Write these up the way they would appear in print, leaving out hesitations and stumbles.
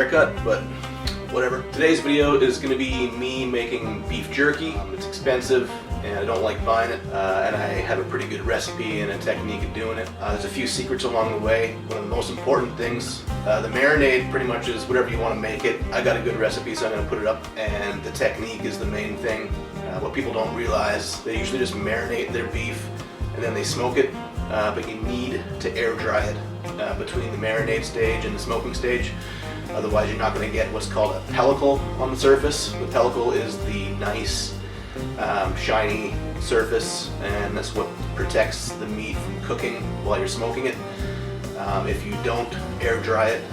haircut, but whatever. Today's video is going to be me making beef jerky. It's expensive and I don't like buying it, and I have a pretty good recipe and a technique of doing it. There's a few secrets along the way. One of the most important things, the marinade pretty much is whatever you want to make it. I got a good recipe, so I'm going to put it up, and the technique is the main thing. What people don't realize, they usually just marinate their beef and then they smoke it, but you need to air dry it between the marinade stage and the smoking stage. Otherwise you're not going to get what's called a pellicle on the surface. The pellicle is the nice shiny surface, and that's what protects the meat from cooking while you're smoking it. If you don't air dry it,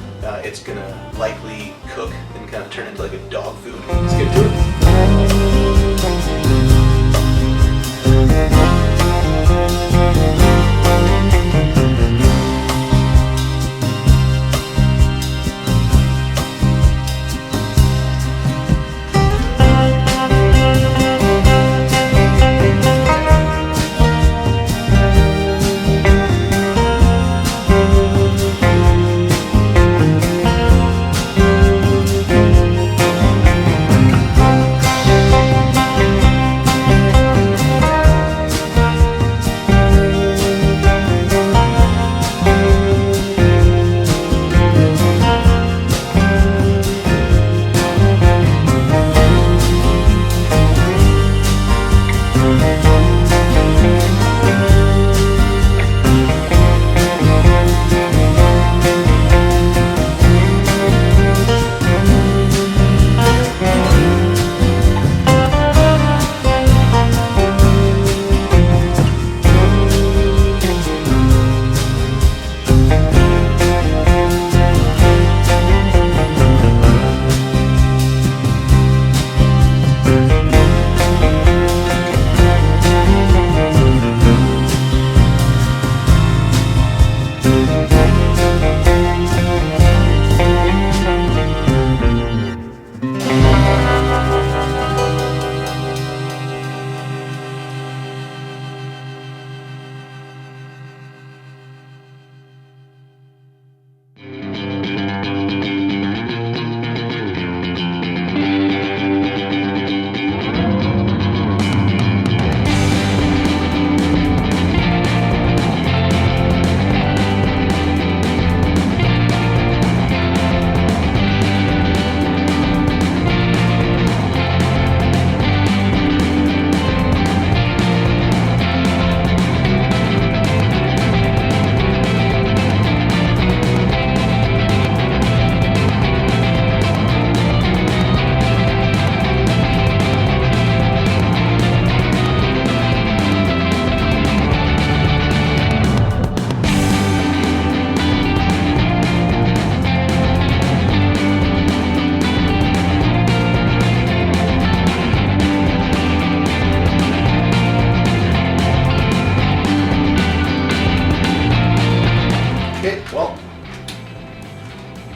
it's going to likely cook and kind of turn into like a dog food. Let's get to it.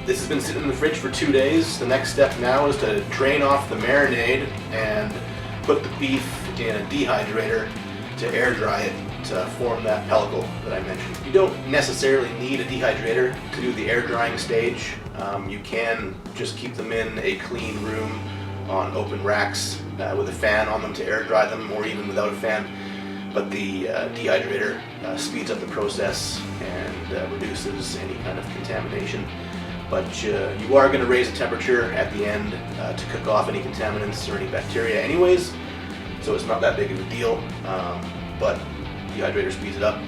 This has been sitting in the fridge for 2 days. The next step now is to drain off the marinade and put the beef in a dehydrator to air dry it to form that pellicle that I mentioned. You don't necessarily need a dehydrator to do the air drying stage. You can just keep them in a clean room on open racks with a fan on them to air dry them, or even without a fan. But the dehydrator speeds up the process and reduces any kind of contamination. But you are going to raise the temperature at the end to cook off any contaminants or any bacteria anyways, so it's not that big of a deal, but dehydrator speeds it up.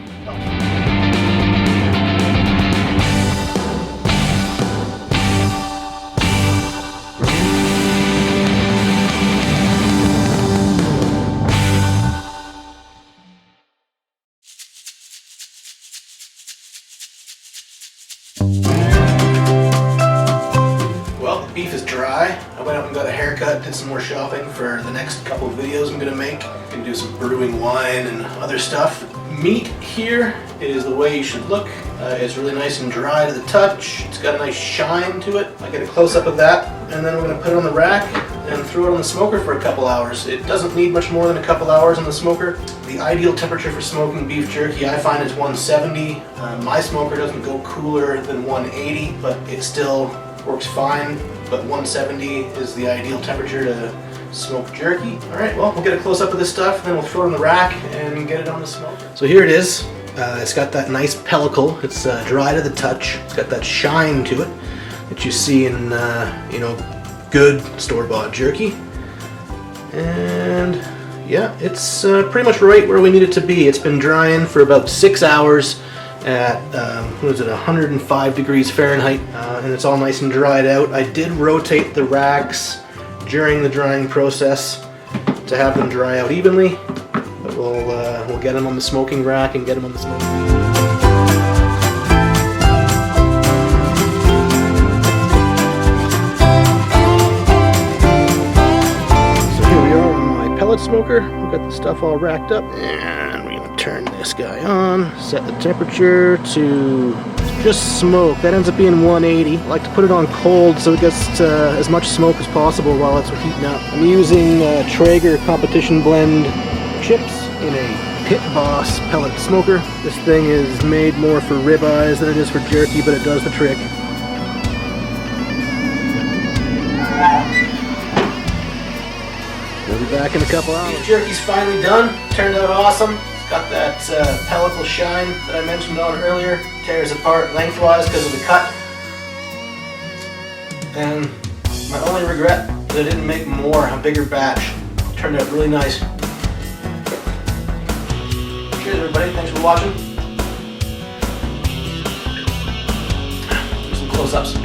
Beef is dry. I went out and got a haircut, did some more shopping for the next couple of videos I'm going to make. I'm going to do some brewing wine and other stuff. Meat here is the way you should look. It's really nice and dry to the touch. It's got a nice shine to it. I get a close-up of that, and then I'm going to put it on the rack and throw it on the smoker for a couple hours. It doesn't need much more than a couple hours on the smoker. The ideal temperature for smoking beef jerky I find is 170. My smoker doesn't go cooler than 180, but it still works fine, but 170 is the ideal temperature to smoke jerky. All right, well, we'll get a close-up of this stuff, then we'll throw it in the rack and get it on the smoke. So here it is. It's got that nice pellicle. It's dry to the touch. It's got that shine to it that you see in, you know, good store-bought jerky. And yeah, it's pretty much right where we need it to be. It's been drying for about 6 hours at, what is it, 105 degrees Fahrenheit, and it's all nice and dried out. I did rotate the racks during the drying process to have them dry out evenly, but we'll get them on the smoking rack and get them on the smoke. So here we are on my pellet smoker. We've got the stuff all racked up, and we're gonna turn this guy on, set the temperature to just smoke. That ends up being 180. I like to put it on cold so it gets as much smoke as possible while it's heating up. I'm using Traeger Competition Blend chips in a Pit Boss pellet smoker. This thing is made more for ribeyes than it is for jerky, but it does the trick. We'll be back in a couple hours. The jerky's finally done. Turned out awesome. Got that pellicle shine that I mentioned on earlier. Tears apart lengthwise because of the cut. And my only regret is I didn't make more, a bigger batch. Turned out really nice. Cheers everybody, thanks for watching. Do some close-ups.